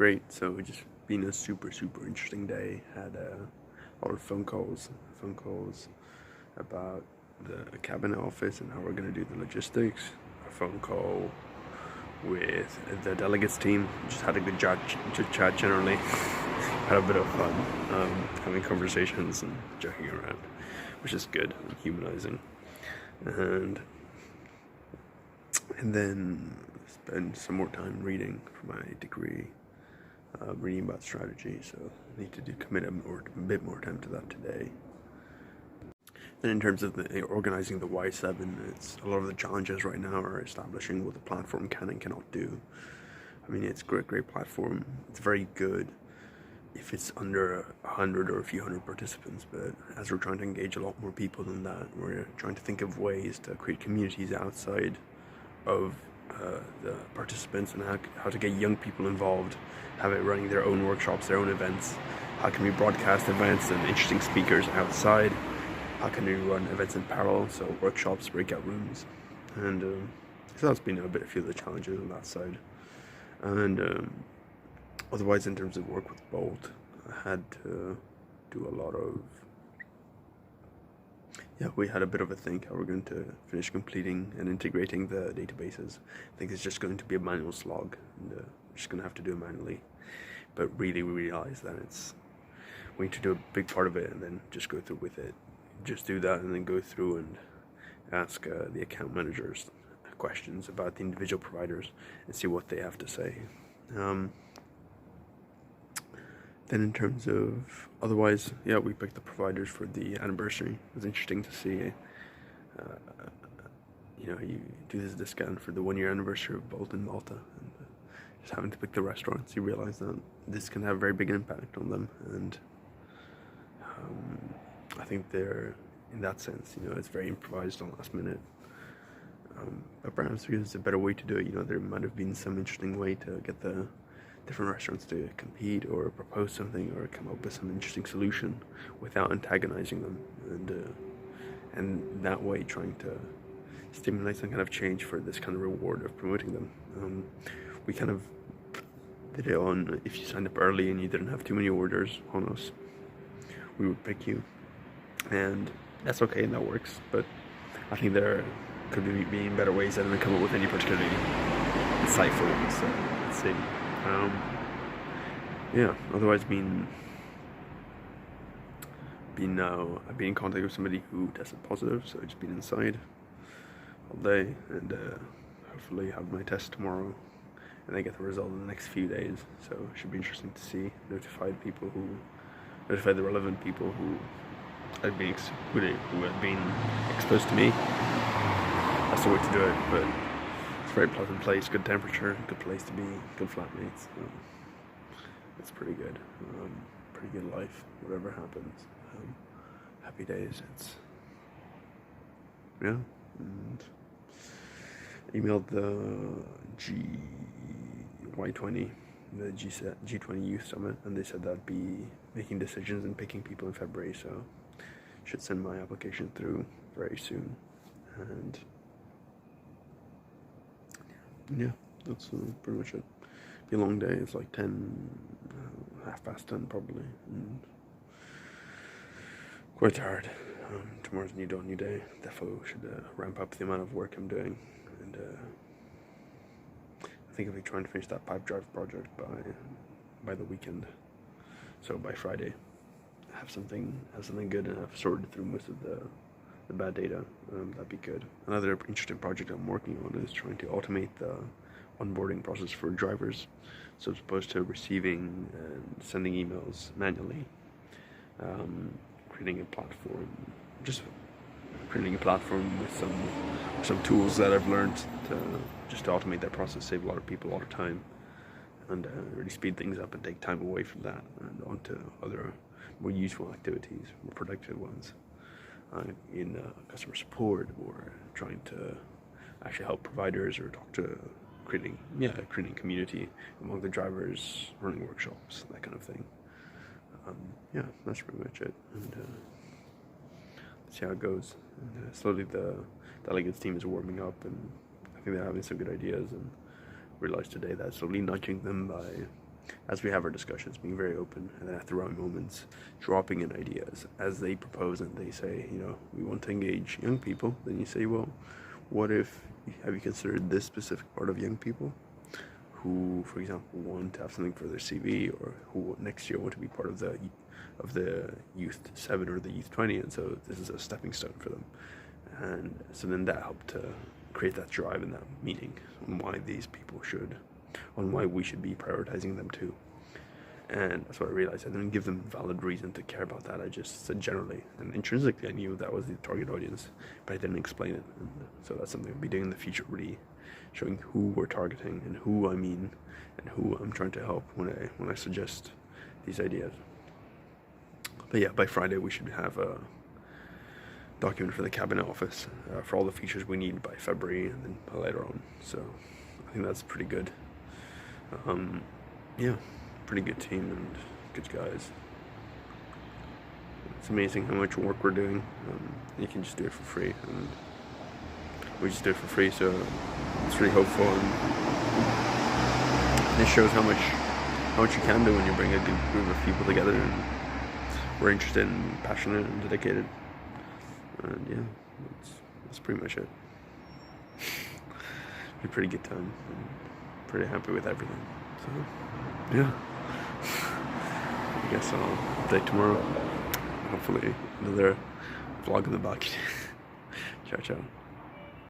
great. So it's just been a super interesting day. Had a lot of phone calls about the cabinet office and how we're going to do the logistics. A phone call with the delegates team. Just had a good chat generally. Had a bit of fun having conversations and joking around, which is good and humanizing. And then spend some more time reading for my degree, reading about strategy. So I need to commit a bit more time to that today. And in terms of organizing the Y7, it's a lot of the challenges right now are establishing what the platform can and cannot do. I mean, it's a great platform. It's very good if it's under 100 or a few hundred participants, but as we're trying to engage a lot more people than that, we're trying to think of ways to create communities outside of the participants and how to get young people involved, have it running their own workshops, their own events. How can we broadcast events and interesting speakers outside? How can we run events in parallel, so workshops, breakout rooms, and so that's been a few of the challenges on that side. And otherwise, in terms of work with Bolt, I had to do a lot of, we had a bit of a think how we're going to finish completing and integrating the databases. I think it's just going to be a manual slog, and we're just going to have to do it manually. But really, we realize that we need to do a big part of it and then just go through with it. Just do that and then go through and ask the account managers questions about the individual providers and see what they have to say. Then in terms of otherwise, we picked the providers for the anniversary. It was interesting to see, you do this discount for the 1-year anniversary of Bolt in Malta, and just having to pick the restaurants, you realize that this can have a very big impact on them. And I think they're, in that sense, it's very improvised on last minute. But perhaps because it's a better way to do it, there might have been some interesting way to get the different restaurants to compete or propose something or come up with some interesting solution without antagonizing them, and that way trying to stimulate some kind of change for this kind of reward of promoting them. We kind of did it on, if you signed up early and you didn't have too many orders on us, we would pick you, and that's okay and that works, but I think there could be better ways that I didn't come up with any particularly insightful ones, so let's see. Otherwise I've been in contact with somebody who tested positive, so I've just been inside all day, and hopefully have my test tomorrow and I get the result in the next few days. So it should be interesting to see, notify the relevant people who had been exposed to me. That's the way to do it, but it's a very pleasant place, good temperature, good place to be, good flatmates. It's pretty good. Pretty good life, whatever happens. Happy days. And emailed the Y20, the G20 Youth Summit, and they said that'd be making decisions and picking people in February, so should send my application through very soon. And that's pretty much it. Be a long day. It's like 10:30 probably, and quite tired. Tomorrow's new day. Definitely should ramp up the amount of work I'm doing, and I think I'll be trying to finish that pipe drive project by the weekend. So by Friday, have something good, and have sorted through most of the bad data. That'd be good. Another interesting project I'm working on is trying to automate the onboarding process for drivers. So as opposed to receiving and sending emails manually, creating a platform with some tools that I've learned to automate that process, save a lot of people a lot of time, and really speed things up and take time away from that and onto other more useful activities, more productive ones, in customer support, or trying to actually help providers, or talk to creating community among the drivers, running workshops, that kind of thing. That's pretty much it, and see how it goes. And slowly the delegates team is warming up, and I think they're having some good ideas, and realized today that slowly nudging them by as we have our discussions, being very open, and then at the right moments, dropping in ideas as they propose and they say, we want to engage young people. Then you say, well, what if, have you considered this specific part of young people who, for example, want to have something for their CV, or who next year want to be part of the Youth 7 or the Youth 20, and so this is a stepping stone for them. And so then that helped to create that drive in that meeting on why we should be prioritizing them too. And that's what I realized. I didn't give them valid reason to care about that. I just said generally, and intrinsically I knew that was the target audience, but I didn't explain it. And so that's something I'll be doing in the future, really showing who we're targeting and who I mean and who I'm trying to help when I suggest these ideas. But yeah, by Friday we should have a document for the cabinet office for all the features we need by February, and then later on. So I think that's pretty good. Yeah, pretty good team and good guys. It's amazing how much work we're doing. You can just do it for free, and we just do it for free. So it's really hopeful, and this shows how much you can do when you bring a good group of people together and we're interested and passionate and dedicated. And yeah, that's pretty much it. It's a pretty good time. I'm pretty happy with everything. So yeah, I guess I'll update tomorrow. Hopefully another vlog in the back. Ciao, ciao.